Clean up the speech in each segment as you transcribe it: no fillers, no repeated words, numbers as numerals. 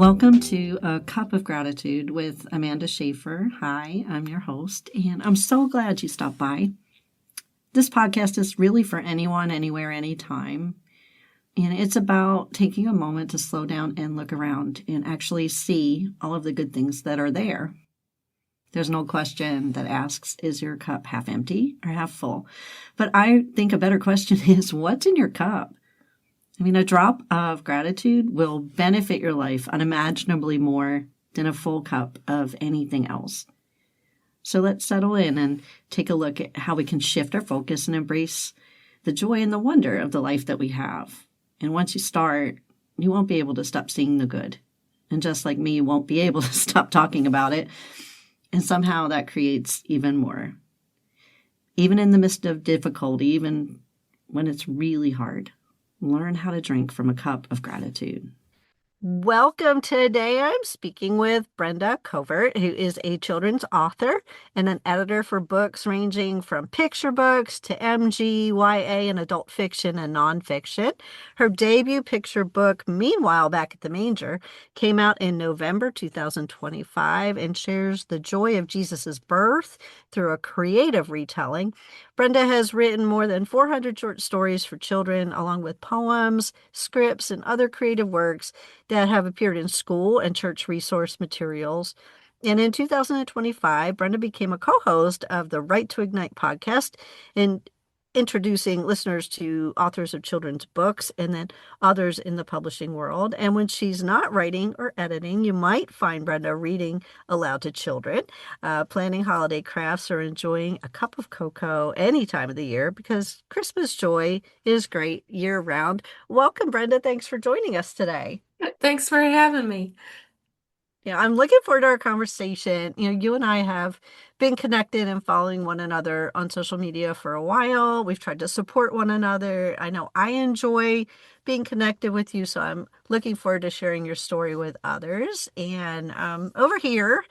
Welcome to A Cup of Gratitude with Amanda Schaefer. Hi, I'm your host, and I'm so glad you stopped by. This podcast is really for anyone, anywhere, anytime. And it's about taking a moment to slow down and look around and actually see all of the good things that are there. There's no question that asks, is your cup half empty or half full? But I think a better question is, what's in your cup? I mean, a drop of gratitude will benefit your life unimaginably more than a full cup of anything else. So let's settle in and take a look at how we can shift our focus and embrace the joy and the wonder of the life that we have. And once you start, you won't be able to stop seeing the good. And just like me, you won't be able to stop talking about it. And somehow that creates even more. Even in the midst of difficulty, even when it's really hard. Learn how to drink from a cup of gratitude. Welcome. Today I'm speaking with Brenda Covert, who is a children's author and an editor for books ranging from picture books to MG, YA, and adult fiction and nonfiction. Her debut picture book, Meanwhile Back at the Manger, came out in November 2025 and shares the joy of Jesus's birth through a creative retelling. Brenda has written more than 400 short stories for children, along with poems, scripts, and other creative works that have appeared in school and church resource materials. And in 2025, Brenda became a co-host of the Write2Ignite podcast and introducing listeners to authors of children's books and then others in the publishing world. And when she's not writing or editing, you might find Brenda reading aloud to children, planning holiday crafts, or enjoying a cup of cocoa any time of the year, because Christmas joy is great year round. Welcome, Brenda. Thanks for joining us today. Thanks for having me. Yeah, I'm looking forward to our conversation. You and I have been connected and following one another on social media for a while. We've tried to support one another. I know I enjoy being connected with you, so I'm looking forward to sharing your story with others. And over here,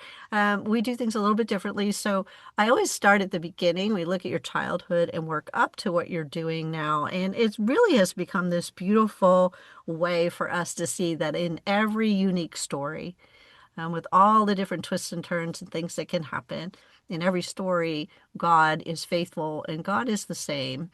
we do things a little bit differently. So I always start at the beginning. We look at your childhood and work up to what you're doing now. And it really has become this beautiful way for us to see that in every unique story, with all the different twists and turns and things that can happen. In every story, God is faithful and God is the same.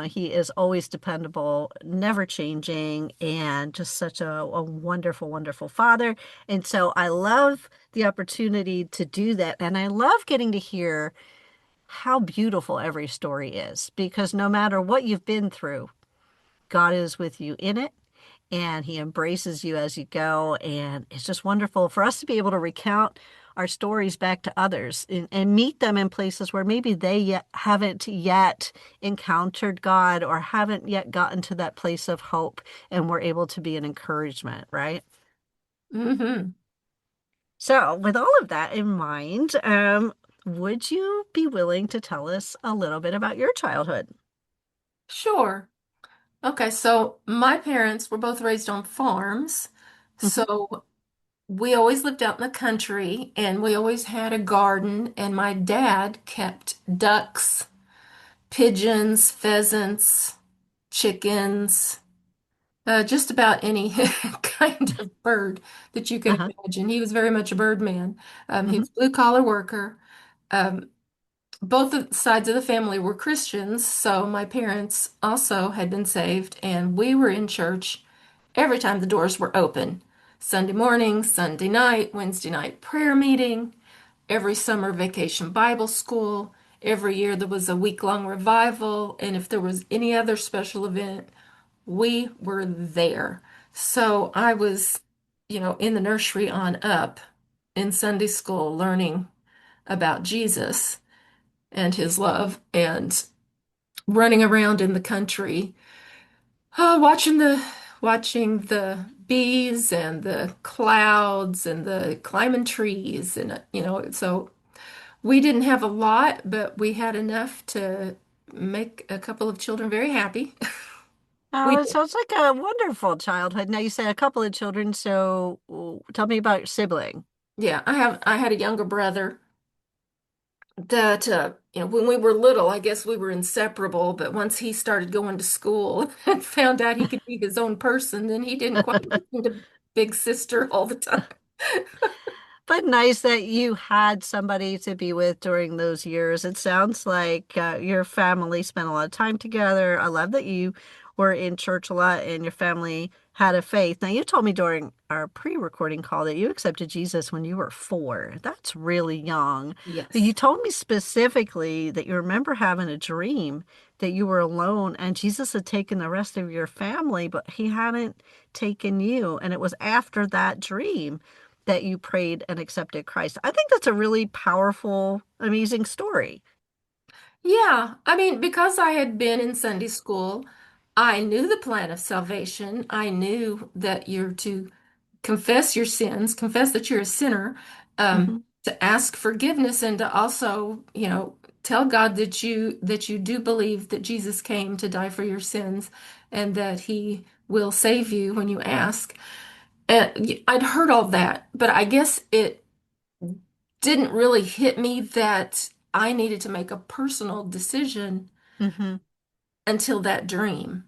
He is always dependable, never changing, and just such a wonderful, wonderful Father. And so I love the opportunity to do that. And I love getting to hear how beautiful every story is, because no matter what you've been through, God is with you in it. And he embraces you as you go. And it's just wonderful for us to be able to recount our stories back to others and meet them in places where maybe they haven't yet encountered God or haven't yet gotten to that place of hope. And we're able to be an encouragement, right? Mm-hmm. So with all of that in mind, would you be willing to tell us a little bit about your childhood? Sure. Okay, so my parents were both raised on farms. Mhm. So we always lived out in the country and we always had a garden, and my dad kept ducks, pigeons, pheasants, chickens, just about any kind of bird that you could Uh-huh. imagine. He was very much a bird man. He Hmm. was a blue collar worker. Um, both the sides of the family were Christians, so my parents also had been saved, and we were in church every time the doors were open. Sunday morning, Sunday night, Wednesday night prayer meeting, every summer vacation Bible school. Every year there was a week-long revival, and if there was any other special event, we were there. So I was, in the nursery on up in Sunday school learning about Jesus and his love, and running around in the country, watching the bees and the clouds and the climbing trees, and so we didn't have a lot, but we had enough to make a couple of children very happy. We Oh, it did. sounds like a wonderful childhood. Now you said a couple of children, so tell me about your sibling. Yeah, I had a younger brother that when we were little, I guess we were inseparable, but once he started going to school and found out he could be his own person, then he didn't quite listen to big sister all the time. But nice that you had somebody to be with during those years. It sounds like your family spent a lot of time together. I love that you were in church a lot and your family had a faith. Now, you told me during our pre-recording call that you accepted Jesus when you were 4. That's really young. But you Yes. told me specifically that you remember having a dream that you were alone and Jesus had taken the rest of your family, but he hadn't taken you. And it was after that dream that you prayed and accepted Christ. I think that's a really powerful, amazing story. Yeah, I mean, because I had been in Sunday school, I knew the plan of salvation. I knew that you're to confess your sins, confess that you're a sinner, Hmm. to ask forgiveness, and to also, tell God that you do believe that Jesus came to die for your sins, and that He will save you when you ask. And I'd heard all that, but I guess it didn't really hit me that I needed to make a personal decision Hmm. until that dream.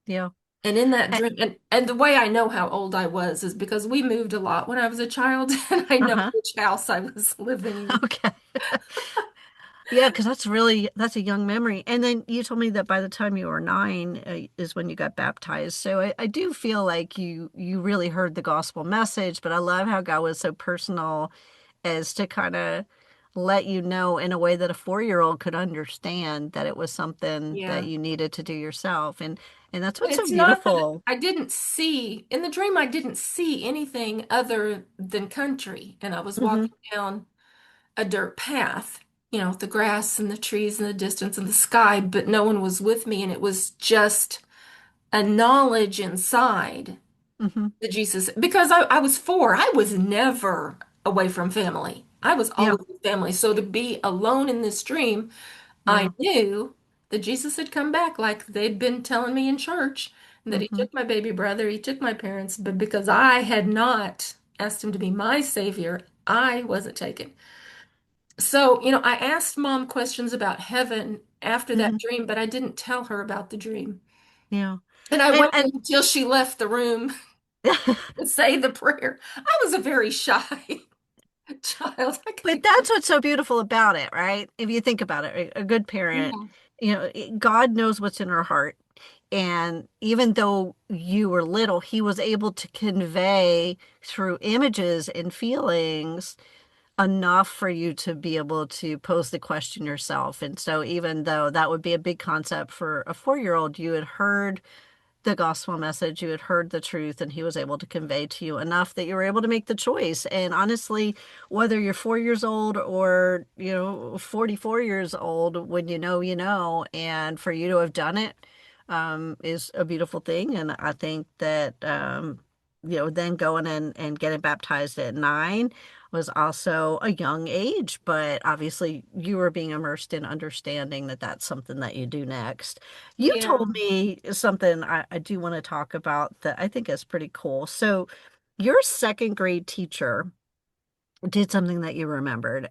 Yeah. And in that A- dream, and the way I know how old I was is because we moved a lot when I was a child, and I know Uh-huh. which house I was living in. Okay. Yeah, because that's a young memory. And then you told me that by the time you were 9 is when you got baptized. So I do feel like you really heard the gospel message, but I love how God was so personal as to kind of let you know in a way that a 4-year-old could understand that it was something that Yeah. you needed to do yourself. And that's And what's so it's not that beautiful. I didn't see, in the dream, I didn't see anything other than country. And I was Hmm. walking down a dirt path, the grass and the trees in the distance and the sky, but no one was with me. And it was just a knowledge inside Hmm. that Jesus, because I was 4, I was never away from family. I was Yeah. always with family. So to be alone in this dream, I Yeah. knew that Jesus had come back like they'd been telling me in church, and that he Hmm. took my baby brother, he took my parents, but because I had not asked him to be my savior, I wasn't taken. So, I asked mom questions about heaven after that Hmm. dream, but I didn't tell her about the dream. Yeah. And I And waited until she left the room to say the prayer. I was a very shy child. I but could, that's what's so beautiful about it, right? If you think about it, a good parent, yeah. God knows what's in our heart. And even though you were little, he was able to convey through images and feelings enough for you to be able to pose the question yourself. And so, even though that would be a big concept for a 4-year-old, you had heard the gospel message, you had heard the truth, and he was able to convey to you enough that you were able to make the choice. And honestly, whether you're 4 years old or 44 years old, when you know, and for you to have done it is a beautiful thing. And I think that then going and getting baptized at 9 was also a young age, but obviously you were being immersed in understanding that that's something that you do next. You Yeah. told me something I do want to talk about that I think is pretty cool. So, your second grade teacher did something that you remembered.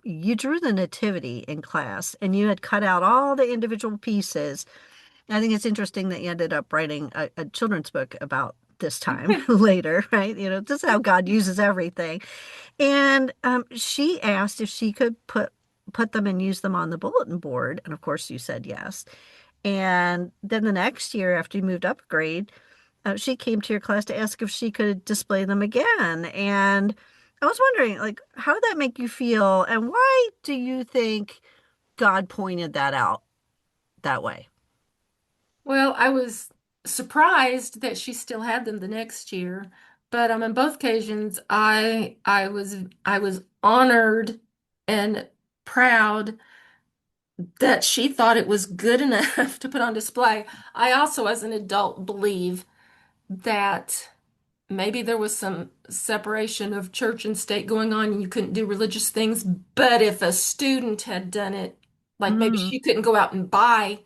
You drew the nativity in class and you had cut out all the individual pieces. I think it's interesting that you ended up writing a children's book about this time later, right? This is how God uses everything. And she asked if she could put them and use them on the bulletin board. And of course, you said yes. And then the next year, after you moved up a grade, she came to your class to ask if she could display them again. And I was wondering, like, how did that make you feel? And why do you think God pointed that out that way? Well, I was surprised that she still had them the next year, but on both occasions, I was honored and proud that she thought it was good enough to put on display. I also, as an adult, believe that maybe there was some separation of church and state going on and you couldn't do religious things. But if a student had done it, like maybe Mm, she couldn't go out and buy,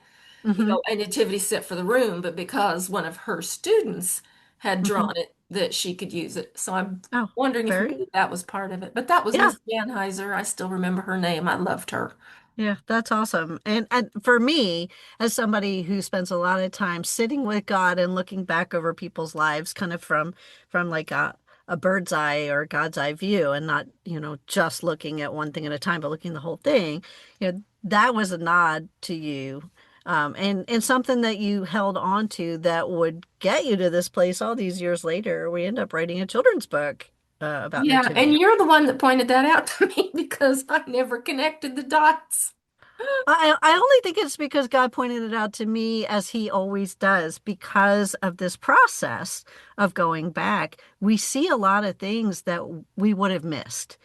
hmm. a nativity set for the room, but because one of her students had Hmm. drawn it, that she could use it. So I'm Oh, wondering if very, maybe that was part of it. But that was yeah. Miss Banheiser. I still remember her name. I loved her. Yeah, that's awesome. And for me, as somebody who spends a lot of time sitting with God and looking back over people's lives, kind of from like a bird's eye or God's eye view, and not, just looking at one thing at a time, but looking at the whole thing, that was a nod to you. And something that you held on to that would get you to this place all these years later. We end up writing a children's book about Yeah, and nativity. you're the one that pointed that out to me because I never connected the dots. I only think it's because God pointed it out to me as he always does because of this process of going back. We see a lot of things that we would have missed.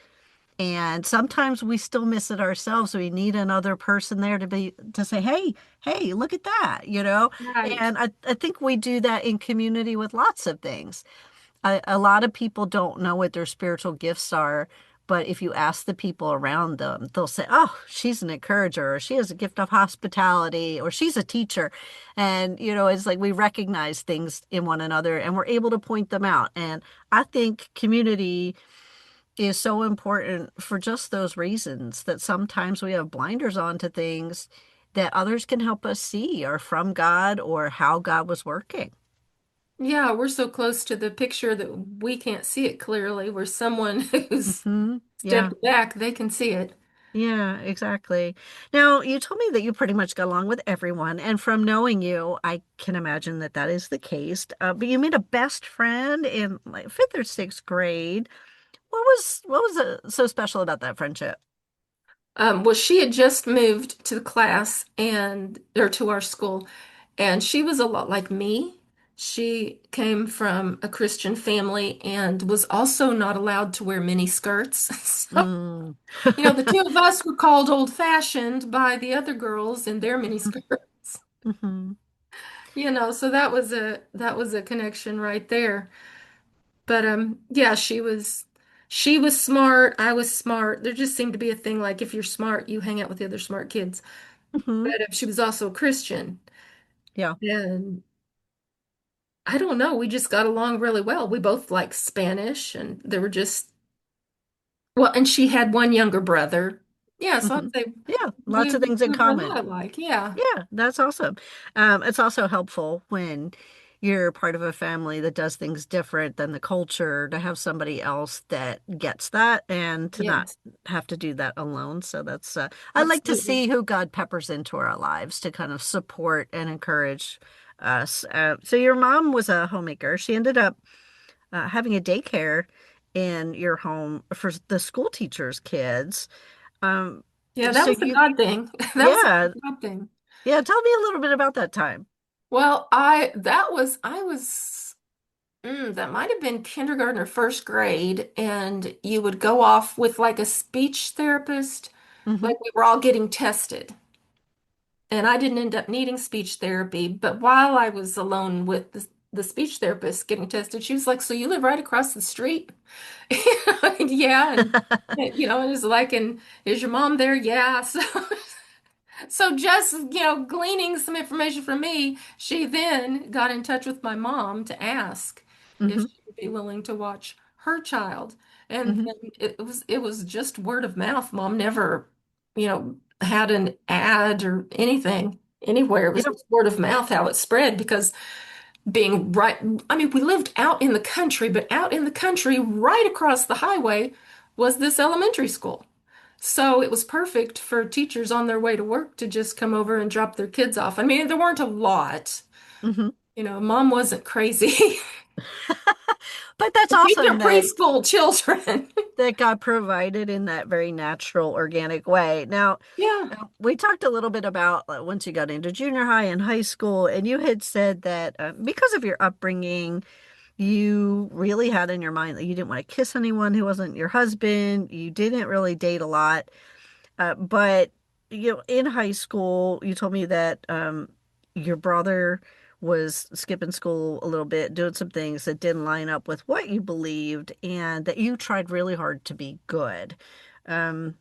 And sometimes we still miss it ourselves. We need another person there to say, hey, look at that. Right. And I think we do that in community with lots of things. A lot of people don't know what their spiritual gifts are, but if you ask the people around them, they'll say, "Oh, she's an encourager, or she has a gift of hospitality, or she's a teacher." And, it's like we recognize things in one another and we're able to point them out. And I think community is so important for just those reasons that sometimes we have blinders on to things that others can help us see are from God or how God was working. Yeah, we're so close to the picture that we can't see it clearly, where someone who's Yeah. stepped back, they can see it. Yeah, exactly. Now, you told me that you pretty much got along with everyone, and from knowing you, I can imagine that that is the case. But you made a best friend in like fifth or sixth grade. What was so special about that friendship? Well, she had just moved to the class and or to our school, and she was a lot like me. She came from a Christian family and was also not allowed to wear mini skirts. So, Mm. the two of us were called old-fashioned by the other girls in their mini skirts. Hmm. So that was a connection right there. But yeah, she was smart, I was smart. There just seemed to be a thing like if you're smart, you hang out with the other smart kids. Hmm. But she was also a Christian. Yeah. And I don't know, we just got along really well. We both liked Spanish and there were just well, and she had one younger brother. Yeah, so I'd Hmm. say Yeah, lots we, of things in we were a lot common. alike. Yeah. Yeah, that's awesome. It's also helpful when you're part of a family that does things different than the culture to have somebody else that gets that and to not Yes, have to do that alone. So I like to absolutely. see who God peppers into our lives to kind of support and encourage us. So your mom was a homemaker. She ended up having a daycare in your home for the school teachers' kids. Um, Yeah, that so was the God thing. That was yeah, the God thing. yeah. Tell me a little bit about that time. Well, that might have been kindergarten or first grade, and you would go off with like a speech therapist, Hmm. like we were all getting tested. And I didn't end up needing speech therapy, but while I was alone with the speech therapist getting tested, she was like, "So you live right across the street?" Yeah, and it's like, "And is your mom there?" Yeah. So just, gleaning some information from me, she then got in touch with my mom to ask if Hmm. she would be willing to watch her child. And Hmm. then it was just word of mouth. Mom never, had an ad or anything anywhere. It was Yep. just word of mouth how it spread because being right, I mean, we lived out in the country, but out in the country, right across the highway was this elementary school. So it was perfect for teachers on their way to work to just come over and drop their kids off. I mean, there weren't a lot. Hmm. Mom wasn't crazy. But that's These are awesome preschool children. that God provided in that very natural, organic way. Now, Yeah. we talked a little bit about once you got into junior high and high school, and you had said that because of your upbringing, you really had in your mind that you didn't want to kiss anyone who wasn't your husband. You didn't really date a lot. But in high school, you told me that your brother was skipping school a little bit, doing some things that didn't line up with what you believed, and that you tried really hard to be good. Um,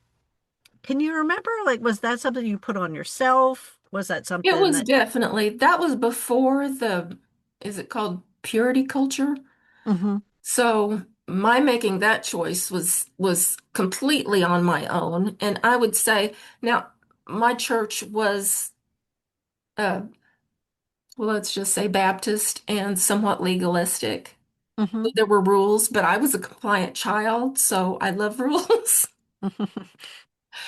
can you remember, like, was that something you put on yourself? Was that It something was that? definitely, that was before is it called purity culture? Mm-hmm. So my making that choice was completely on my own. And I would say now my church was well, let's just say Baptist and somewhat legalistic. Mm-hmm. There were rules, but I was a compliant child, so I love rules.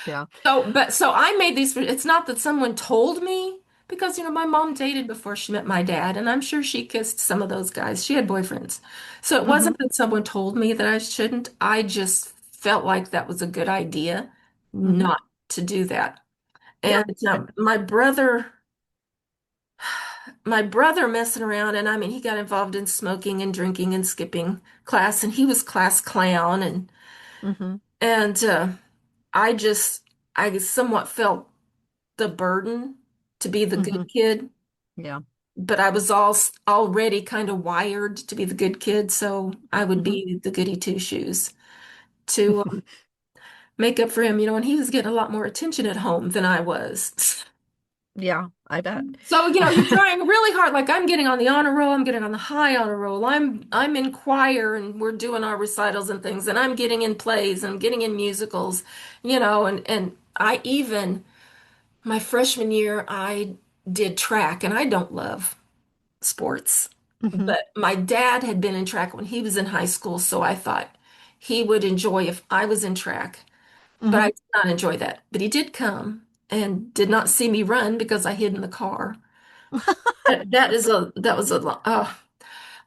Yeah. So I made these, it's not that someone told me because, my mom dated before she met my dad, and I'm sure she kissed some of those guys. She had boyfriends. So it Mm-hmm. wasn't that someone told me that I shouldn't. I just felt like that was a good idea Mm-hmm. not to do that. Yeah. And my brother messing around, and I mean, he got involved in smoking and drinking and skipping class, and he was class clown, Mm-hmm. and I just, I somewhat felt the burden to be the Mm-hmm. good kid, Yeah. but I was already kind of wired to be the good kid, so I would Mm-hmm. be the goody two shoes to make up for him, and he was getting a lot more attention at home than I was. Yeah, I bet. So, you're trying really hard. Like I'm getting on the honor roll, I'm getting on the high honor roll. I'm in choir and we're doing our recitals and things, and I'm getting in plays and I'm getting in musicals, and I even my freshman year I did track, and I don't love sports. Mm-hmm. But my dad had been in track when he was in high school, so I thought he would enjoy if I was in track. But I Mm-hmm. did not enjoy that. But he did come and did not see me run because I hid in the car.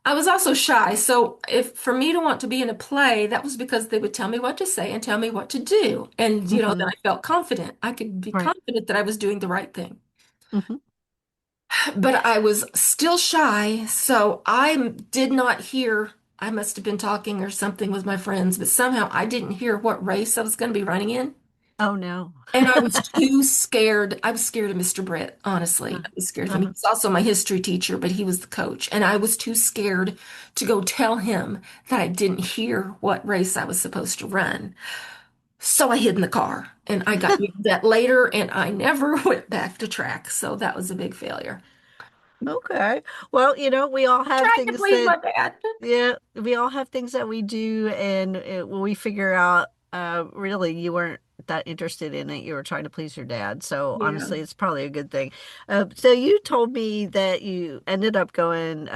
I was also shy. So if for me to want to be in a play, that was because they would tell me what to say and tell me what to do. And then Mm-hmm. I felt confident. I could be Right. confident that I was doing the right thing. Mm-hmm. But I was still shy, so I did not hear. I must have been talking or something with my friends, but somehow I didn't hear what race I was going to be running in. Oh no. And I was too scared. I was scared of Mr. Brett, honestly. I was scared of him. He Uh-huh. was also my history teacher, but he was the coach. And I was too scared to go tell him that I didn't hear what race I was supposed to run. So I hid in the car and I got yelled at later and I never went back to track. So that was a big failure. Okay. Well, we all have Tried to things please that, my dad. yeah, we all have things that we do, and when we figure out, really, you weren't that interested in it. You were trying to please your dad. So Yeah. honestly, it's probably a good thing. So you told me that you ended up going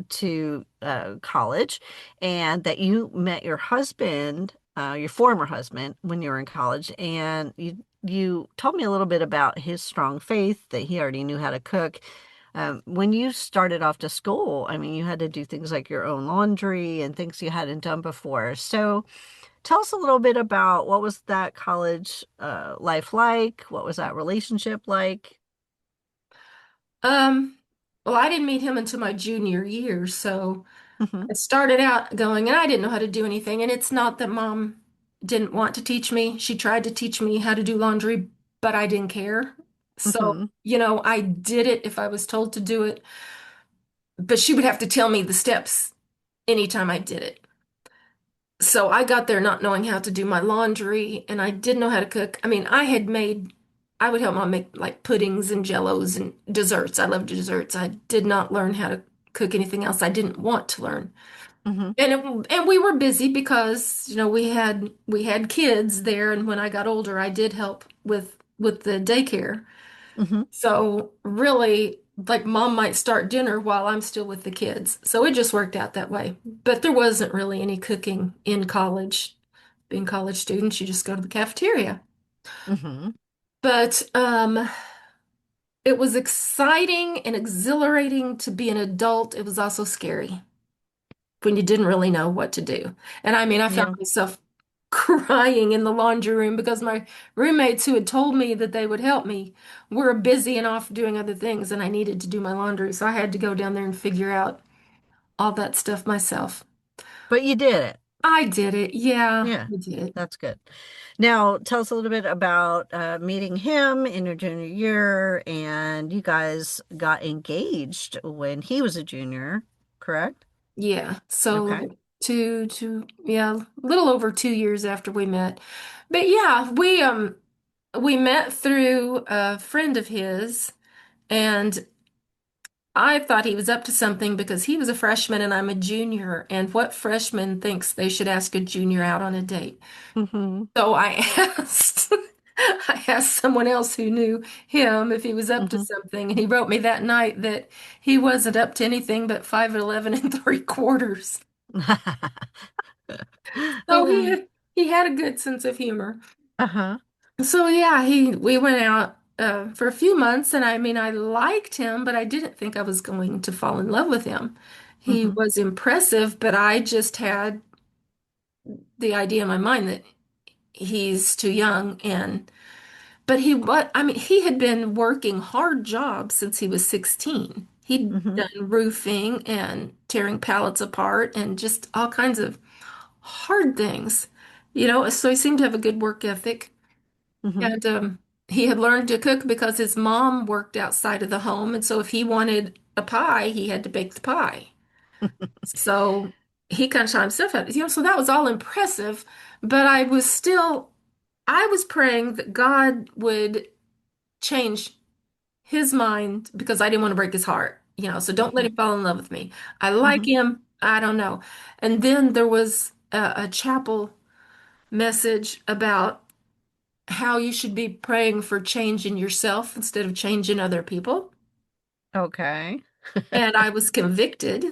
to college, and that you met your husband, your former husband, when you were in college, and you told me a little bit about his strong faith, that he already knew how to cook. When you started off to school, I mean, you had to do things like your own laundry and things you hadn't done before. So tell us a little bit about what was that college life like? What was that relationship like? Um, well, I didn't meet him until my junior year, so Hmm. I started out going, and I didn't know how to do anything. And it's not that mom didn't want to teach me. She tried to teach me how to do laundry, but I didn't care. So, Hmm. I did it if I was told to do it, but she would have to tell me the steps anytime I did it. So I got there not knowing how to do my laundry, and I didn't know how to cook. I mean, I would help mom make like puddings and jellos and desserts. I love desserts. I did not learn how to cook anything else. I didn't want to learn. Hmm. And we were busy because, we had kids there, and when I got older, I did help with the daycare. Hmm. So really, like mom might start dinner while I'm still with the kids. So it just worked out that way. But there wasn't really any cooking in college. Being college students, you just go to the cafeteria. Hmm. But it was exciting and exhilarating to be an adult. It was also scary when you didn't really know what to do. And I mean, I found Yeah. myself crying in the laundry room because my roommates who had told me that they would help me were busy and off doing other things, and I needed to do my laundry. So I had to go down there and figure out all that stuff myself. But you did it. I did it. Yeah, Yeah, I did. that's good. Now, tell us a little bit about meeting him in your junior year, and you guys got engaged when he was a junior, correct? Yeah. So Okay. like yeah, a little over 2 years after we met. But yeah, we met through a friend of his, and I thought he was up to something because he was a freshman and I'm a junior. And what freshman thinks they should ask a junior out on a date? Mm-hmm. So I asked, I asked someone else who knew him if he was up to Mm-hmm. something, and he wrote me that night that he wasn't up to anything but 5'11" and 3/4. So Oh. he had a good sense of humor. Uh-huh. So yeah, he we went out for a few months, and I mean I liked him, but I didn't think I was going to fall in love with him. He Mm-hmm. was impressive, but I just had the idea in my mind that he's too young and but he what I mean he had been working hard jobs since he was 16. He'd Mm-hmm. done roofing and tearing pallets apart and just all kinds of hard things. So he seemed to have a good work ethic. Mm-hmm. And he had learned to cook because his mom worked outside of the home. And so if he wanted a pie, he had to bake the pie. So he kind of taught himself how so that was all impressive. But I was praying that God would change his mind because I didn't want to break his heart. So don't let Mm-hmm. him fall in love with me. I like Mm-hmm. him. I don't know. And then there was a chapel message about how you should be praying for change in yourself instead of changing other people. Okay. And I was convicted.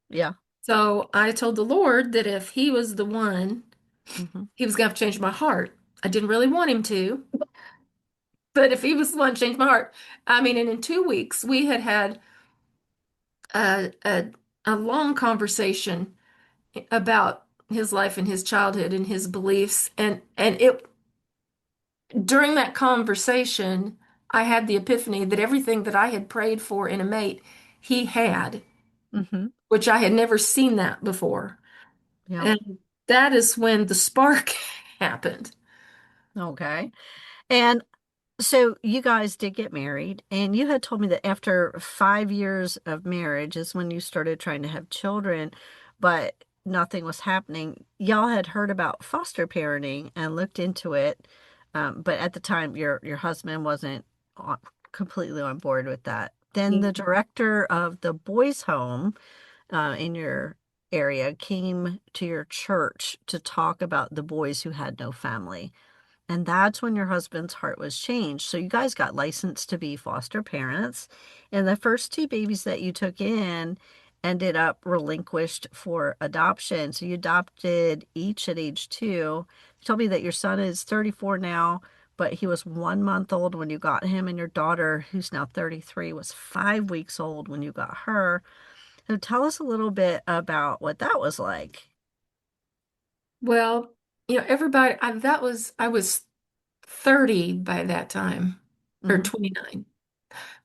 Yeah. So I told the Lord that if he was the one, Mm-hmm. he was going to have to change my heart. I didn't really want him to, but if he was the one to change my heart, I mean, and in 2 weeks, we had had a, a, a long conversation about his life and his childhood and his beliefs. And it during that conversation, I had the epiphany that everything that I had prayed for in a mate, he had, Mm-hmm. which I had never seen that before. Yep. And that is when the spark happened. Okay. And so you guys did get married, and you had told me that after 5 years of marriage is when you started trying to have children, but nothing was happening. Y'all had heard about foster parenting and looked into it, but at the time your husband wasn't on, completely on board with that. Then the director of the boys' home in your area came to your church to talk about the boys who had no family. And that's when your husband's heart was changed. So you guys got licensed to be foster parents. And the first two babies that you took in ended up relinquished for adoption. So you adopted each at age 2. You told me that your son is 34 now, but he was 1 month old when you got him, and your daughter, who's now 33, was 5 weeks old when you got her. So tell us a little bit about what that was like. Well, everybody, I was 30 by that time, or Hmm. 29.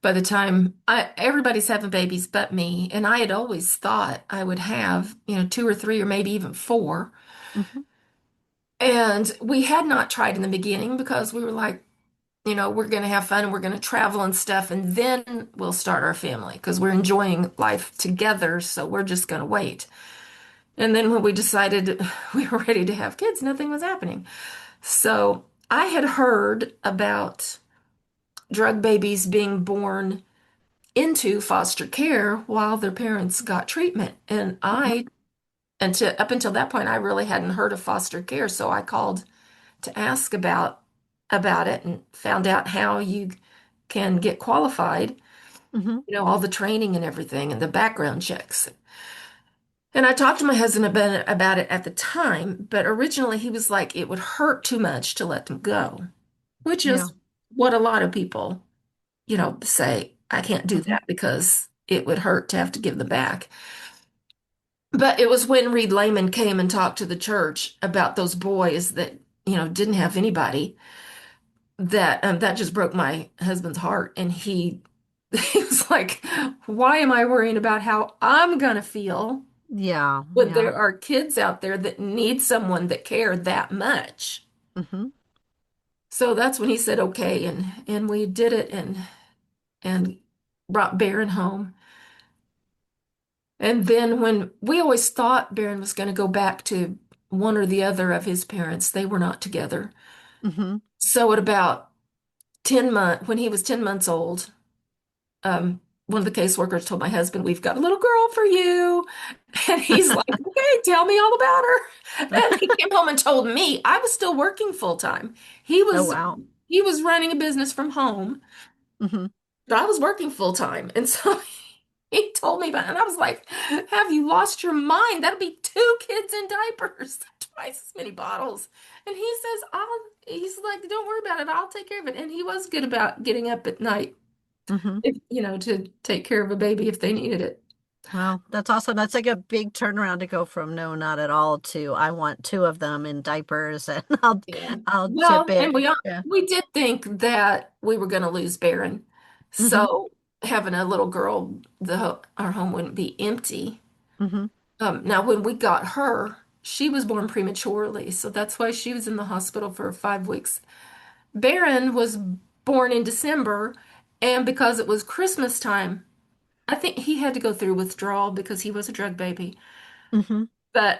By the time everybody's having babies but me, and I had always thought I would have, two or three or maybe even four. Hmm. And we had not tried in the beginning because we were like, we're going to have fun and we're going to travel and stuff, and then we'll start our family because we're enjoying life together. So we're just going to wait. And then when we decided we were ready to have kids, nothing was happening. So I had heard about drug babies being born into foster care while their parents got treatment. And up until that point, I really hadn't heard of foster care. So I called to ask about it and found out how you can get qualified, Hmm. all the training and everything and the background checks. And I talked to my husband about it at the time, but originally he was like, it would hurt too much to let them go, which Yeah. is what a lot of people, say, I can't do Hmm. that because it would hurt to have to give them back. But it was when Reed Lehman came and talked to the church about those boys that, didn't have anybody that just broke my husband's heart. And he was like, why am I worrying about how I'm gonna feel Yeah. when Yeah. there are kids out there that need someone that care that much? Hmm. So that's when he said okay, and we did it and brought Barron home. And then when we always thought Barron was going to go back to one or the other of his parents, they were not together. Hmm. So at about 10 months, when he was 10 months old, one of the caseworkers told my husband, "We've got a little girl for you." And he's like, "Okay, tell me all about her." And he came home and told me I was still working full time. He Oh, was wow. he was running a business from home, Hmm. but I was working full time. And so he told me about it, and I was like, "Have you lost your mind? That'll be two kids in diapers, twice as many bottles." And he says, he's like, "Don't worry about it. I'll take care of it." And he was good about getting up at night, Hmm. to take care of a baby if they needed it. Well, that's awesome. That's like a big turnaround to go from no, not at all to I want two of them in diapers and Yeah. I'll tip Well, and it. Yeah. we did think that we were going to lose Barron. Hmm. So having a little girl, our home wouldn't be empty. Hmm. Now, when we got her, she was born prematurely, so that's why she was in the hospital for 5 weeks. Barron was born in December, and because it was Christmas time, I think he had to go through withdrawal because he was a drug baby. Hmm. But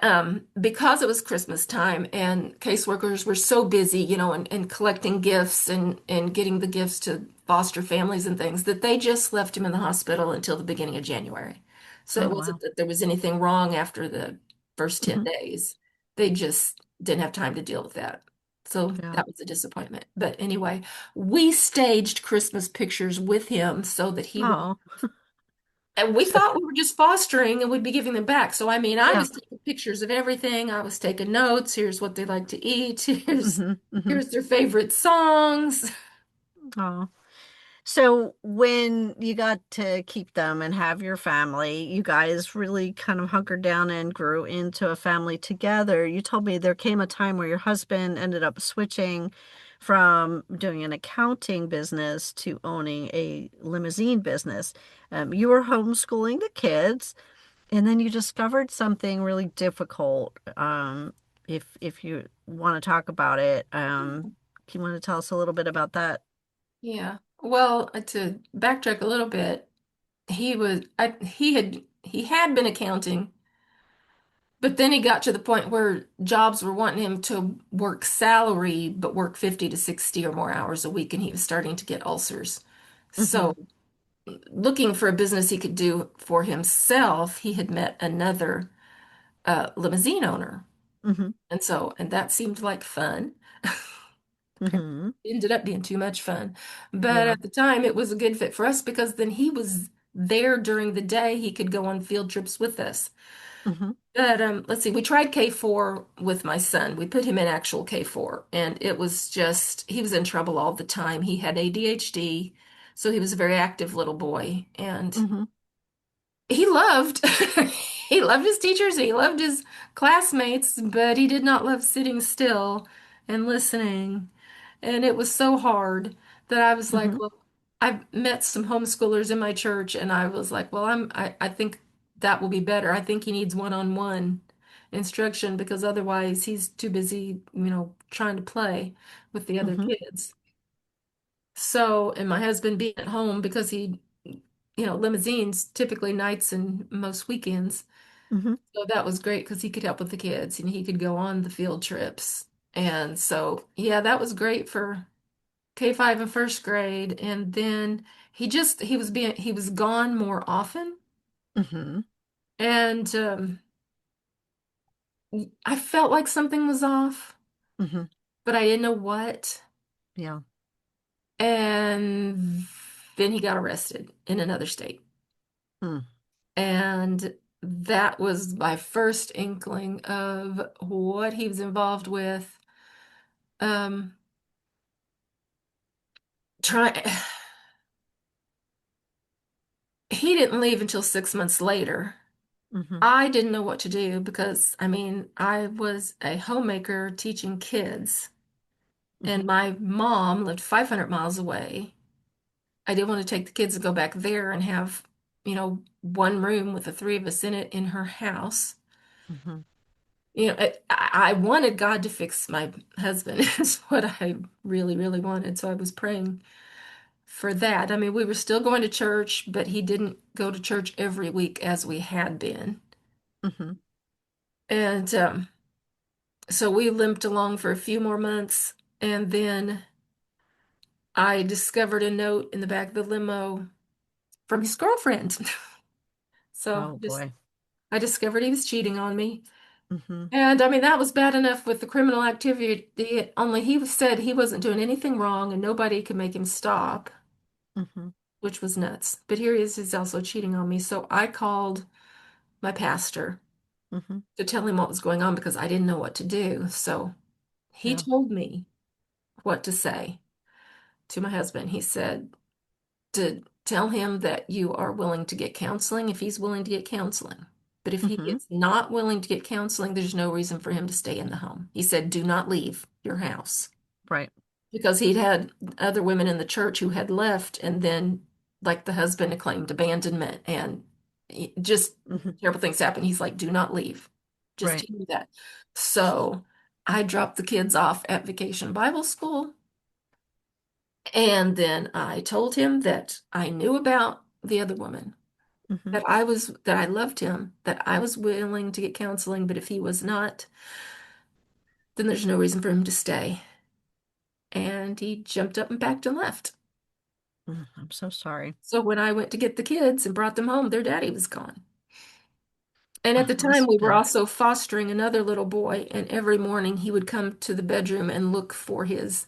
because it was Christmas time and caseworkers were so busy, and collecting gifts and getting the gifts to foster families and things, that they just left him in the hospital until the beginning of January. So Oh, it wasn't wow. that there was anything wrong after the first 10 Hmm. days. They just didn't have time to deal with that. So Yeah. that was a disappointment. But anyway, we staged Christmas pictures with him so that he would. Oh, And we so, thought we were just fostering and we'd be giving them back. So, I mean, I yeah. was taking pictures of everything. I was taking notes. Here's what they like to eat. Here's Hmm. Hmm. here's their favorite songs. Oh. So when you got to keep them and have your family, you guys really kind of hunkered down and grew into a family together. You told me there came a time where your husband ended up switching from doing an accounting business to owning a limousine business. You were homeschooling the kids, and then you discovered something really difficult. If you want to talk about it, you want to tell us a little bit about that? Yeah. Well, to backtrack a little bit, he had been accounting, but then he got to the point where jobs were wanting him to work salary, but work 50 to 60 or more hours a week, and he was starting to get ulcers. Mm-hmm. So looking for a business he could do for himself, he had met another limousine owner. Mm-hmm. And that seemed like fun. Apparently Mm-hmm. it ended up being too much fun. But Yeah. at the time, it was a good fit for us because then he was there during the day. He could go on field trips with us. Mm-hmm. But let's see, we tried K4 with my son. We put him in actual K4, and it was just, he was in trouble all the time. He had ADHD, so he was a very active little boy. And Mm-hmm. he loved he loved his teachers, he loved his classmates, but he did not love sitting still and listening. And it was so hard that I was Mm-hmm. like, well, I've met some homeschoolers in my church, and I was like, well, I think that will be better. I think he needs one-on-one instruction because otherwise he's too busy, trying to play with the other Mm-hmm. kids. So, and my husband being at home because limousines typically nights and most weekends. Mm-hmm. So that was great because he could help with the kids and he could go on the field trips. And so, yeah, that was great for K5 and first grade. And then he was gone more often. Mm-hmm. And I felt like something was off, Mm-hmm. but I didn't know what. Yeah. And then he got arrested in another state. Mm. And that was my first inkling of what he was involved with. Um, try He didn't leave until 6 months later. Mm-hmm. I didn't know what to do because, I mean, I was a homemaker teaching kids, Mm-hmm. and my mom lived 500 miles away. I didn't want to take the kids and go back there and have, one room with the three of us in it in her house. Mm-hmm. I wanted God to fix my husband, is what I really, really wanted. So I was praying for that. I mean, we were still going to church, but he didn't go to church every week as we had been. Mm-hmm. And so we limped along for a few more months. And then I discovered a note in the back of the limo from his girlfriend. So Oh just boy. I discovered he was cheating on me. Mm-hmm. And I mean, that was bad enough with the criminal activity, only he said he wasn't doing anything wrong and nobody could make him stop, Mm-hmm. which was nuts. But here he is, he's also cheating on me. So I called my pastor Mm-hmm. to tell him what was going on because I didn't know what to do. So he Yeah. told me what to say to my husband. He said to tell him that you are willing to get counseling if he's willing to get counseling. But if he Mm-hmm. is not willing to get counseling, there's no reason for him to stay in the home. He said, do not leave your house Right. because he'd had other women in the church who had left, and then, like, the husband had claimed abandonment and just Mm-hmm. terrible things happened. He's like, do not leave. Just Right. tell me that. So I dropped the kids off at Vacation Bible School. And then I told him that I knew about the other woman, Mm-hmm. that I loved him, that I was willing to get counseling, but if he was not, then there's no reason for him to stay. And he jumped up and packed and left. I'm so sorry. So when I went to get the kids and brought them home, their daddy was gone. And at Oh, the time, that's we were bad. also fostering another little boy, and every morning he would come to the bedroom and look for his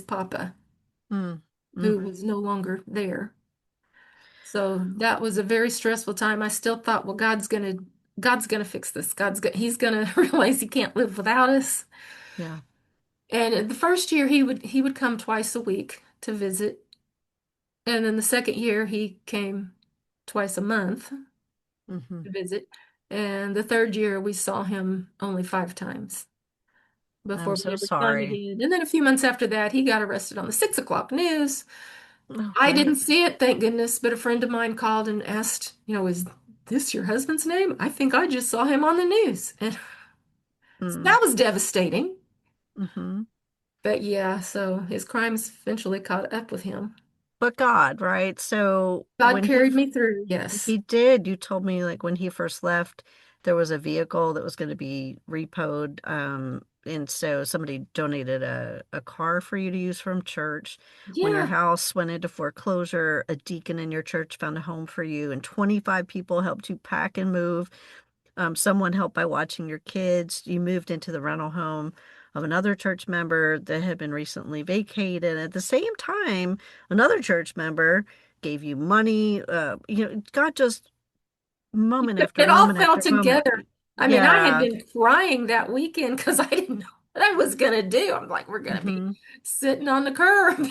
papa, Mm-hmm. who was no longer there. So that was a very stressful time. I still thought, well, God's gonna fix this. He's gonna realize he can't live without us. Yeah. And in the first year he would come twice a week to visit. And then the second year he came twice a month Mm-hmm. to visit. And the third year we saw him only 5 times I'm before we so ever saw him sorry. again. And then a few months after that, he got arrested on the 6 o'clock news. Oh, I right. didn't see it, thank goodness, but a friend of mine called and asked, is this your husband's name? I think I just saw him on the news. And so Mm. that was devastating. Mm-hmm. But yeah, so his crimes eventually caught up with him. But God, right? So God carried me through, yes. he did, you told me like when he first left, there was a vehicle that was going to be repoed. And so somebody donated a car for you to use from church. When your Yeah, house went into foreclosure, a deacon in your church found a home for you, and 25 people helped you pack and move. Someone helped by watching your kids. You moved into the rental home of another church member that had been recently vacated. At the same time, another church member gave you money. God just moment after it all moment fell after moment. together. I mean, I had Yeah. been crying that weekend because I didn't know what I was going to do. I'm like, we're going to be hmm sitting on the curb.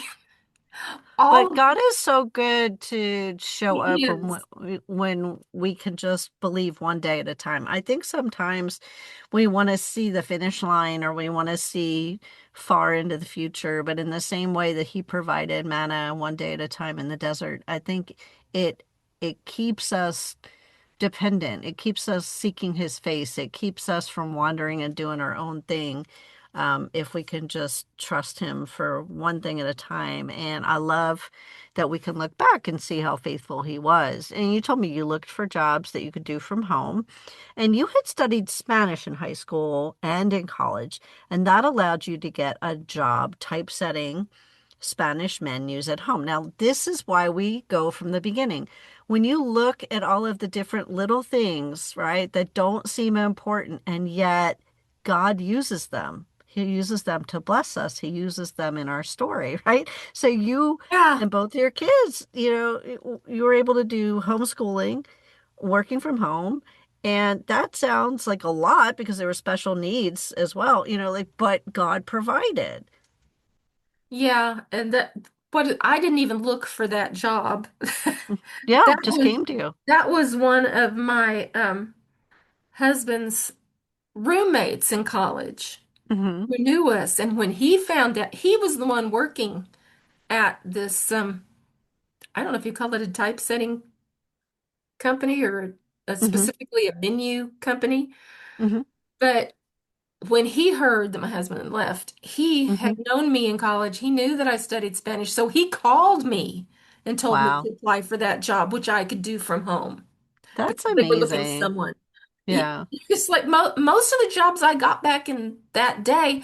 But All God is so good to show he up is. when we can just believe one day at a time. I think sometimes we want to see the finish line or we want to see far into the future, but in the same way that He provided manna one day at a time in the desert, I think it it keeps us dependent. It keeps us seeking His face. It keeps us from wandering and doing our own thing. If we can just trust Him for one thing at a time. And I love that we can look back and see how faithful He was. And you told me you looked for jobs that you could do from home, and you had studied Spanish in high school and in college, and that allowed you to get a job typesetting Spanish menus at home. Now, this is why we go from the beginning. When you look at all of the different little things, right, that don't seem important, and yet God uses them. He uses them to bless us. He uses them in our story, right? So you Yeah. and both your kids, you were able to do homeschooling, working from home. And that sounds like a lot because there were special needs as well, but God provided. Yeah, and but I didn't even look for that job. Yeah, That just was came to you. that was one of my husband's roommates in college hmm who knew us, and when he found out, he was the one working at this I don't know if you call it a typesetting company or hmm specifically a menu company, hmm but when he heard that my husband had left, he had hmm known me in college. He knew that I studied Spanish, so he called me and told me Wow. to apply for that job, which I could do from home That's because they were looking for amazing. someone. Yeah. It's like most of the jobs I got back in that day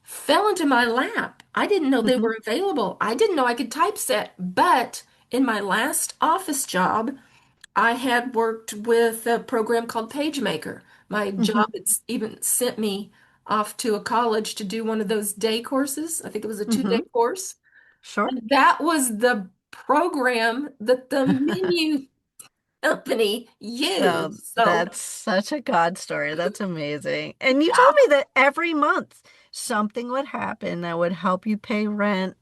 fell into my lap. I didn't know they hmm were available. I didn't know I could typeset, but In my last office job, I had worked with a program called PageMaker. My job Hmm. even sent me off to a college to do one of those day courses. I think it was a Hmm. 2-day course. Sure. And that was the program that the menu company Oh, used. So, that's such a God story. That's amazing. And you told me that every month something would happen that would help you pay rent,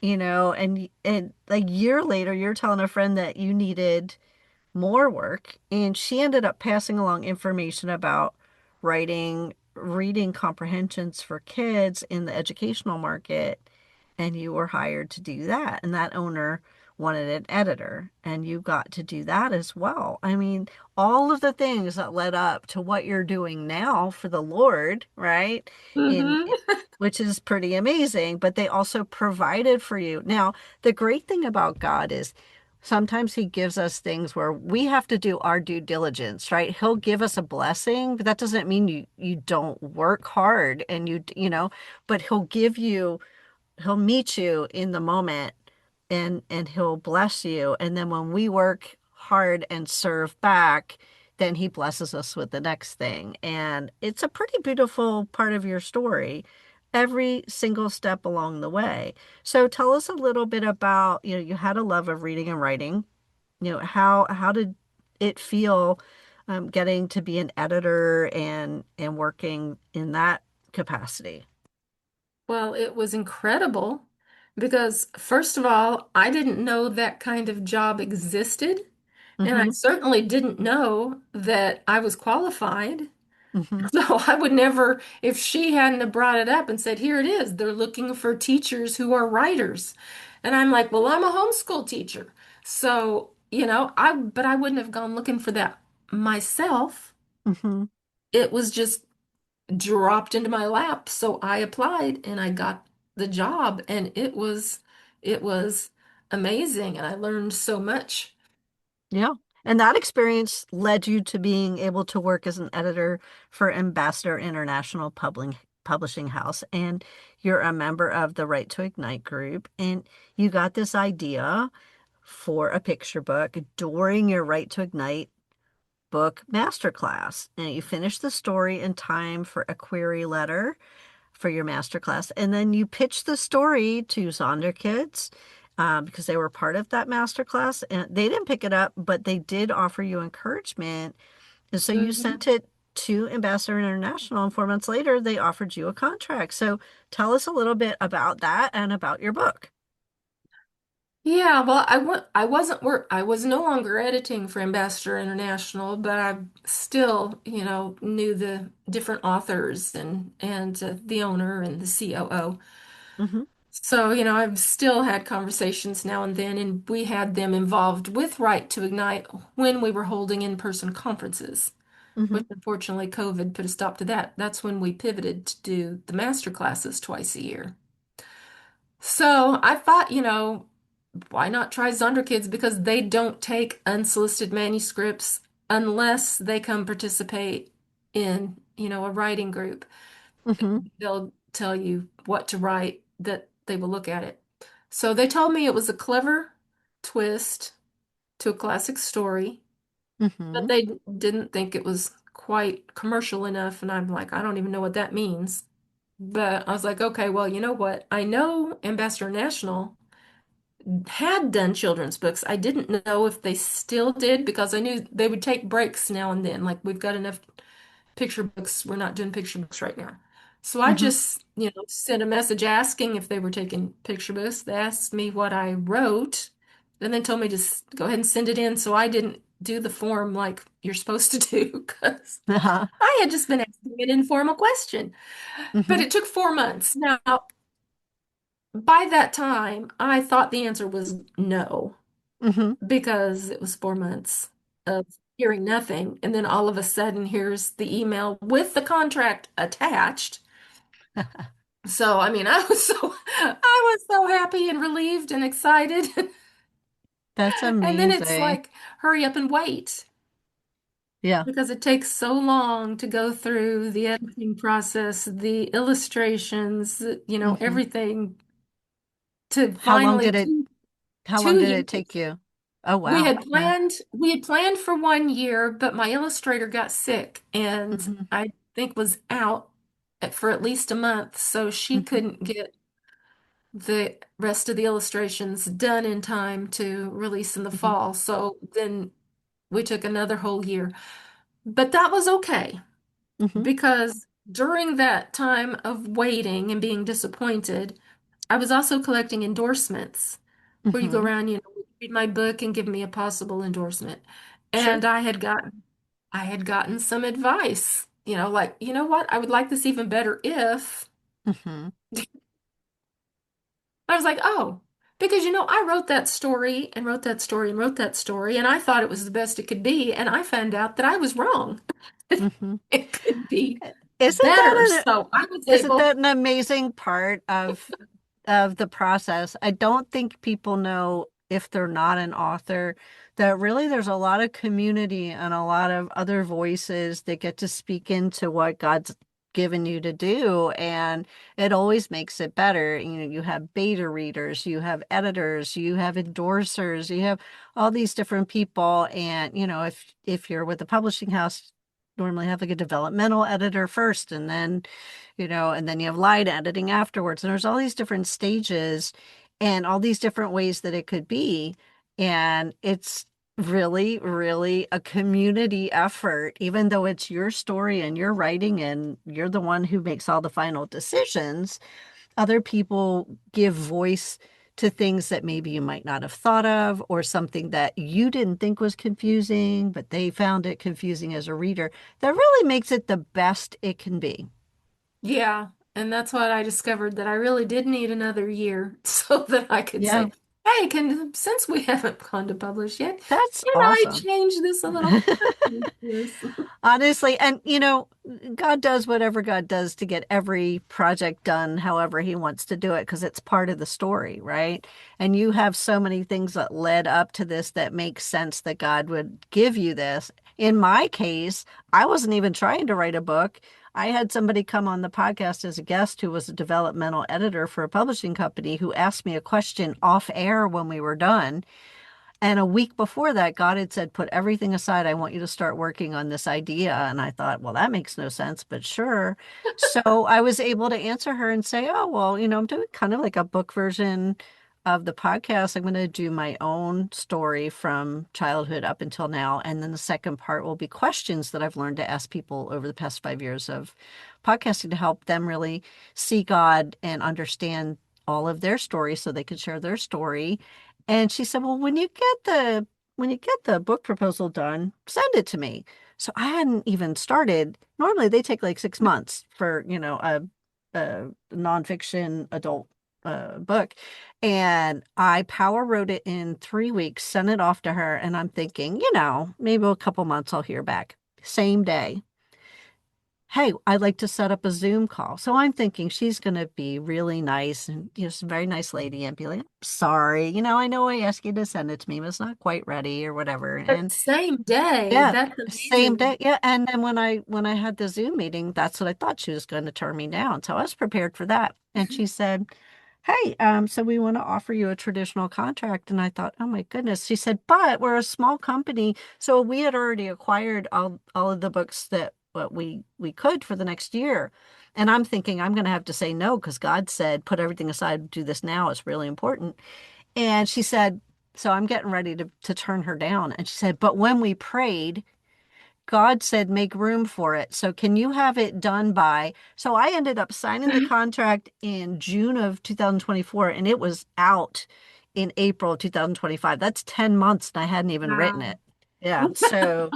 and like a year later, you're telling a friend that you needed more work, and she ended up passing along information about writing reading comprehensions for kids in the educational market, and you were hired to do that, and that owner wanted an editor, and you got to do that as well. I mean, all of the things that led up to what you're doing now for the Lord, right? In mhm. Which is pretty amazing, but they also provided for you. Now, the great thing about God is sometimes he gives us things where we have to do our due diligence, right? He'll give us a blessing, but that doesn't mean you don't work hard, and but he'll meet you in the moment, and he'll bless you. And then when we work hard and serve back, then he blesses us with the next thing. And it's a pretty beautiful part of your story, every single step along the way. So tell us a little bit about, you had a love of reading and writing. How did it feel, getting to be an editor and working in that capacity? Well, it was incredible because, first of all, I didn't know that kind of job existed. And I Mm-hmm. certainly didn't know that I was qualified. Mm-hmm. So I would never, if she hadn't have brought it up and said, here it is, they're looking for teachers who are writers. And I'm like, well, I'm a homeschool teacher. So, but I wouldn't have gone looking for that myself. Mm-hmm. It was just dropped into my lap. So I applied and I got the job and it was amazing and I learned so much. Yeah. And that experience led you to being able to work as an editor for Ambassador International Publishing House. And you're a member of the Write2Ignite group. And you got this idea for a picture book during your Write2Ignite book masterclass. And you finished the story in time for a query letter for your masterclass. And then you pitched the story to Sonder Kids, because they were part of that masterclass. And they didn't pick it up, but they did offer you encouragement. And so you Mhm. sent it to Ambassador International, and 4 months later, they offered you a contract. So tell us a little bit about that and about your book. Yeah, well, I was no longer editing for Ambassador International, but I still, knew the different authors and the owner and the COO. Hmm. So, I've still had conversations now and then, and we had them involved with Right to Ignite when we were holding in-person conferences, Hmm. which unfortunately COVID put a stop to that. That's when we pivoted to do the master classes twice a year. So I thought, why not try Zonder Kids? Because they don't take unsolicited manuscripts unless they come participate in, a writing group. Hmm. They'll tell you what to write, that they will look at it. So they told me it was a clever twist to a classic story, but Hmm. they didn't think it was quite commercial enough. And I'm like, I don't even know what that means. But I was like, okay, well, you know what? I know Ambassador National had done children's books. I didn't know if they still did because I knew they would take breaks now and then. Like, we've got enough picture books. We're not doing picture books right now. So I Hmm. just, sent a message asking if they were taking picture books. They asked me what I wrote and then told me to go ahead and send it in. So I didn't do the form like you're supposed to do because Uh-huh. I had just been asking an informal question. But Hmm. it took 4 months. Now, by that time, I thought the answer was no, Hmm. because it was 4 months of hearing nothing. And then all of a sudden, here's the email with the contract attached. So, I mean, I was so happy and relieved and excited. That's And then it's amazing. like, hurry up and wait Yeah. because it takes so long to go through the editing process, the illustrations, Hmm. everything to How long finally did it do. How long two did it years. take you? Oh, We wow. had Yeah. planned for 1 year, but my illustrator got sick and Hmm. I think was out for at least a month, so she Hmm. couldn't get the rest of the illustrations done in time to release in the Hmm. fall. So then we took another whole year. But that was okay Hmm. because during that time of waiting and being disappointed, I was also collecting endorsements where you go Hmm. around, read my book and give me a possible endorsement. Sure. And I had gotten some advice, like, you know what? I would like this even better if Hmm. I was like, oh, because I wrote that story and wrote that story and wrote that story, and I thought it was the best it could be, and I found out that I was wrong. Hmm. It could be Isn't better. that So I was isn't able, that an amazing part of the process? I don't think people know if they're not an author that really there's a lot of community and a lot of other voices that get to speak into what God's given you to do, and it always makes it better. You have beta readers, you have editors, you have endorsers, you have all these different people, and if you're with a publishing house, normally have like a developmental editor first, and then and then you have line editing afterwards. And there's all these different stages and all these different ways that it could be. And it's really, really a community effort, even though it's your story and you're writing and you're the one who makes all the final decisions. Other people give voice to things that maybe you might not have thought of, or something that you didn't think was confusing, but they found it confusing as a reader. That really makes it the best it can be. yeah. And that's what I discovered that I really did need another year so that I could Yeah, say, hey, since we haven't gone to publish yet, that's can I awesome. change this a little? Can I change this? Honestly, and God does whatever God does to get every project done however he wants to do it, because it's part of the story, right? And you have so many things that led up to this that make sense that God would give you this. In my case, I wasn't even trying to write a book. I had somebody come on the podcast as a guest who was a developmental editor for a publishing company who asked me a question off air when we were done. And a week before that, God had said, put everything aside. I want you to start working on this idea. And I thought, well, that makes no sense, but sure. So I was able to answer her and say, oh, well, I'm doing kind of like a book version of the podcast. I'm going to do my own story from childhood up until now. And then the second part will be questions that I've learned to ask people over the past 5 years of podcasting to help them really see God and understand all of their stories so they can share their story. And she said, well, when you get the book proposal done, send it to me. So I hadn't even started. Normally they take like 6 months for, a nonfiction adult book. And I power wrote it in 3 weeks, sent it off to her. And I'm thinking, maybe a couple months I'll hear back. Same day, hey, I'd like to set up a Zoom call. So I'm thinking she's going to be really nice and just a very nice lady and be like, sorry, I know I asked you to send it to me, but it's not quite ready or whatever. But And same day, yeah, that's same day. amazing. Yeah. And then when I had the Zoom meeting, that's what I thought she was going to turn me down. So I was prepared for that. And she said, hey, so we want to offer you a traditional contract. And I thought, oh my goodness. She said, but we're a small company. So we had already acquired all of the books that what we could for the next year. And I'm thinking I'm going to have to say no, because God said, put everything aside, do this now. It's really important. And she said, so I'm getting ready to turn her down. And she said, but when we prayed, God said, make room for it. So can you have it done by? So I ended up signing the contract in June of 2024, and it was out in April of 2025. That's 10 months and I hadn't even written Wow. it. Yeah. So,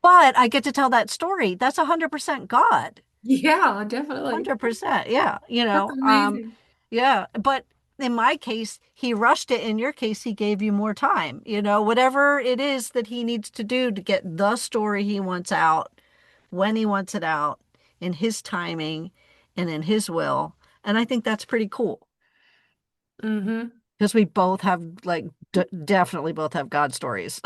but I get to tell that story. That's 100% God. Yeah, definitely. 100%. Yeah. That's amazing. Yeah. But in my case, he rushed it. In your case, he gave you more time. Whatever it is that he needs to do to get the story he wants out, when he wants it out, in his timing and in his will. And I think that's pretty cool, Hmm. because we both have, like, definitely both have God stories.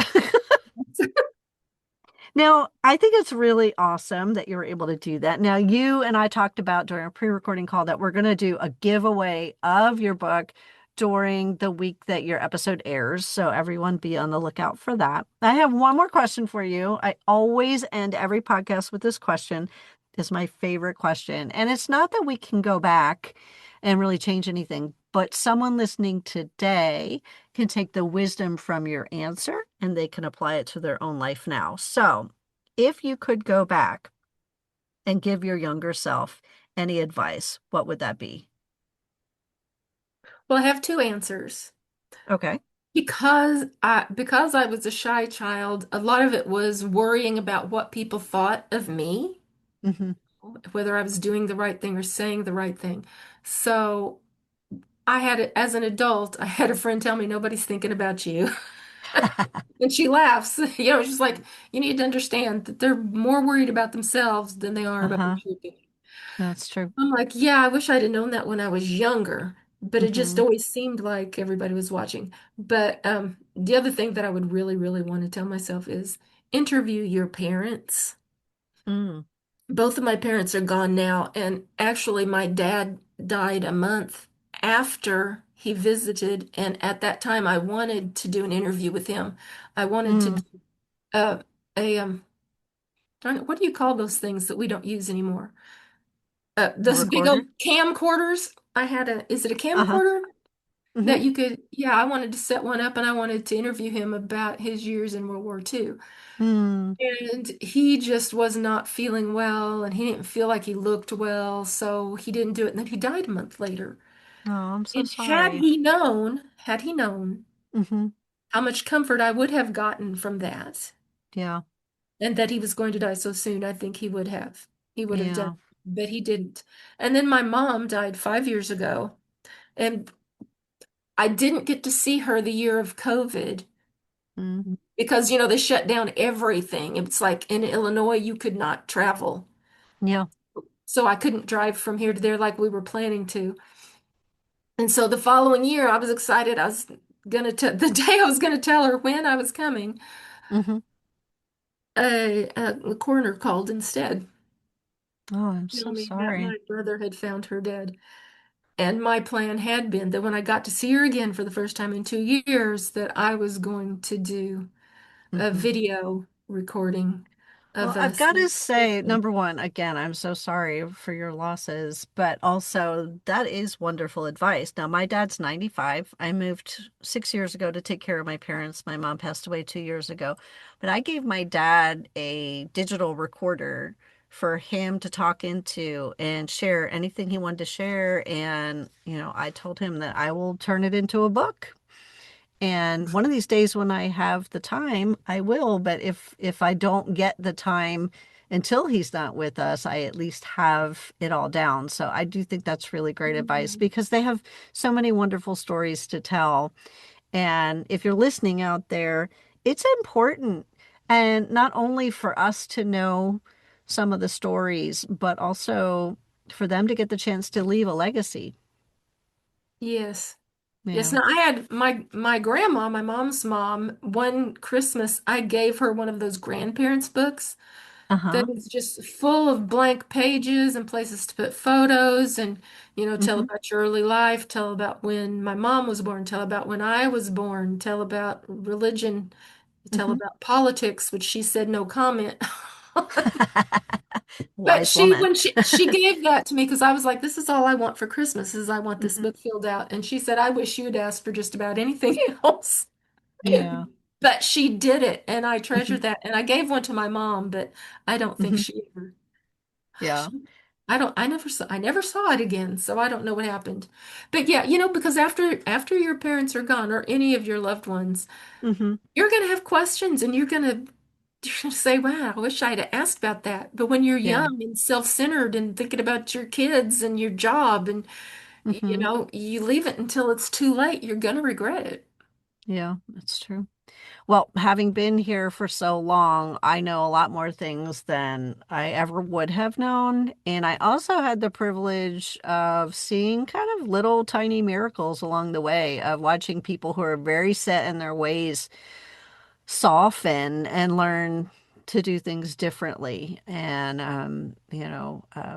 Now, I think it's really awesome that you were able to do that. Now, you and I talked about during a pre-recording call that we're going to do a giveaway of your book during the week that your episode airs. So everyone be on the lookout for that. I have one more question for you. I always end every podcast with this question. It's my favorite question. And it's not that we can go back and really change anything, but someone listening today can take the wisdom from your answer and they can apply it to their own life now. So if you could go back and give your younger self any advice, what would that be? Well, I have two answers. Okay. Because I was a shy child, a lot of it was worrying about what people thought of me, Mm-hmm. whether I was doing the right thing or saying the right thing. So as an adult, I had a friend tell me nobody's thinking about you. And she laughs. She's like, you need to understand that they're more worried about themselves than they are about Uh-huh. what you're doing. That's true. I'm like, yeah, I wish I'd have known that when I was younger, but it just Mm-hmm. always seemed like everybody was watching. But the other thing that I would really, really want to tell myself is interview your parents. Mm. Both of my parents are gone now, and actually, my dad died a month after he visited, and at that time, I wanted to do an interview with him. I wanted to Mm. do uh, a darn it, what do you call those things that we don't use anymore? A Those big recorder? old camcorders. Is it a Uh-huh. camcorder Mm-hmm. that you could, yeah, I wanted to set one up and I wanted to interview him about his years in World War II. Mm. And he just was not feeling well and he didn't feel like he looked well, so he didn't do it. And then he died a month later. Oh, I'm so And sorry. had he known Mm-hmm. how much comfort I would have gotten from that, Yeah. and that he was going to die so soon, I think he would have. He would have done, Yeah. but he didn't. And then my mom died 5 years ago, and I didn't get to see her the year of COVID Mm. because, they shut down everything. It's like in Illinois, you could not travel. Yeah. So I couldn't drive from here to there like we were planning to. And so the following year, I was excited. I was gonna tell the day I was gonna tell her when I was coming, Mm-hmm. the coroner called instead, Oh, I'm so telling me that sorry. my brother had found her dead. And my plan had been that when I got to see her again for the first time in 2 years, that I was going to do a Mm-hmm. video recording Well, of I've us. got to say, number one, again, I'm so sorry for your losses, but also that is wonderful advice. Now, my dad's 95. I moved 6 years ago to take care of my parents. My mom passed away 2 years ago, but I gave my dad a digital recorder for him to talk into and share anything he wanted to share. And, I told him that I will turn it into a book. And one of these days when I have the time, I will. But if I don't get the time until he's not with us, I at least have it all down. So I do think that's really great advice Mhm. because they have so many wonderful stories to tell. And if you're listening out there, it's important. And not only for us to know some of the stories, but also for them to get the chance to leave a legacy. Yes. Yes. Yeah. Now I had my grandma, my mom's mom, one Christmas, I gave her one of those grandparents books that Uh-huh. is just full of blank pages and places to put photos and, tell Mm-hmm. about your early life, tell about when my mom was born, tell about when I was born, tell about religion, tell Mm-hmm. about politics, which she said no comment. But Wise woman. when she gave that to me, because I was like, this is all I want for Christmas is I want this Mhm. book filled out. And she said, I wish you'd asked for just about anything else. Yeah. But she did it, and I treasure Mhm. that. And I gave one to my mom, but I don't think Mhm. she ever. Yeah. I never saw it again, so I don't know what happened. But yeah, because after your parents are gone or any of your loved ones, Mhm. you're gonna have questions and you're gonna say, wow, I wish I'd have asked about that. But when you're Yeah. young and self-centered and thinking about your kids and your job and Mhm. you leave it until it's too late, you're gonna regret it. Yeah, that's true. Well, having been here for so long, I know a lot more things than I ever would have known. And I also had the privilege of seeing kind of little tiny miracles along the way, of watching people who are very set in their ways soften and learn to do things differently. And,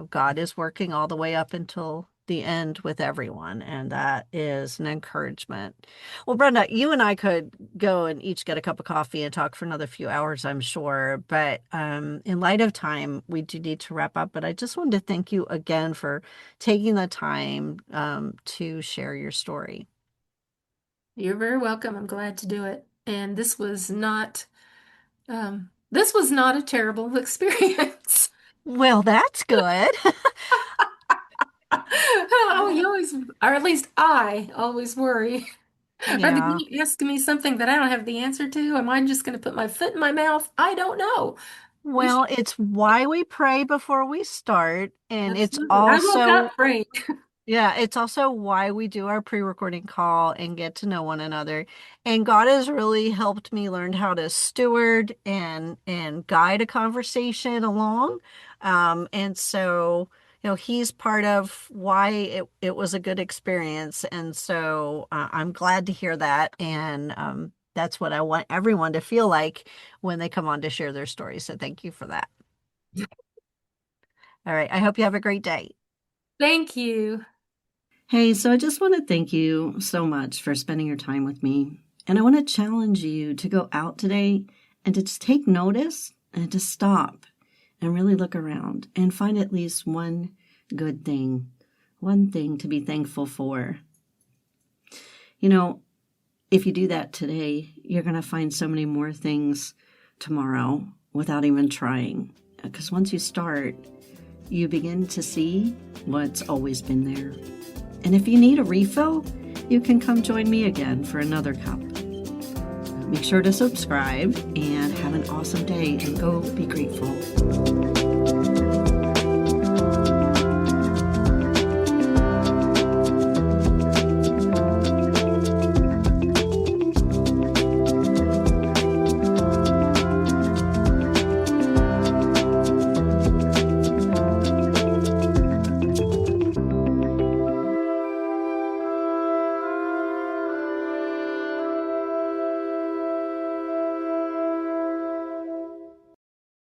God is working all the way up until the end with everyone, and that is an encouragement. Well, Brenda, you and I could go and each get a cup of coffee and talk for another few hours, I'm sure. But in light of time, we do need to wrap up. But I just wanted to thank you again for taking the time to share your story. You're very welcome. I'm glad to do it. And this was not a terrible experience. Well, that's good. Oh, you always, or at least I always worry. Are they Yeah. going to ask me something that I don't have the answer to? Am I just going to put my foot in my mouth? I don't know. We should, Well, it's why we pray before we start, and it's absolutely. I woke also up praying. yeah, it's also why we do our pre-recording call and get to know one another. And God has really helped me learn how to steward and guide a conversation along. And so, he's part of why it was a good experience. And so I'm glad to hear that. And that's what I want everyone to feel like when they come on to share their stories. So thank you for that. All right. I hope you have a great day. Thank you. Hey, so I just want to thank you so much for spending your time with me. And I want to challenge you to go out today and to just take notice and to stop and really look around and find at least one good thing, one thing to be thankful for. If you do that today, you're going to find so many more things tomorrow without even trying. Because once you start, you begin to see what's always been there. And if you need a refill, you can come join me again for another cup. Make sure to subscribe and have an awesome day and go be grateful.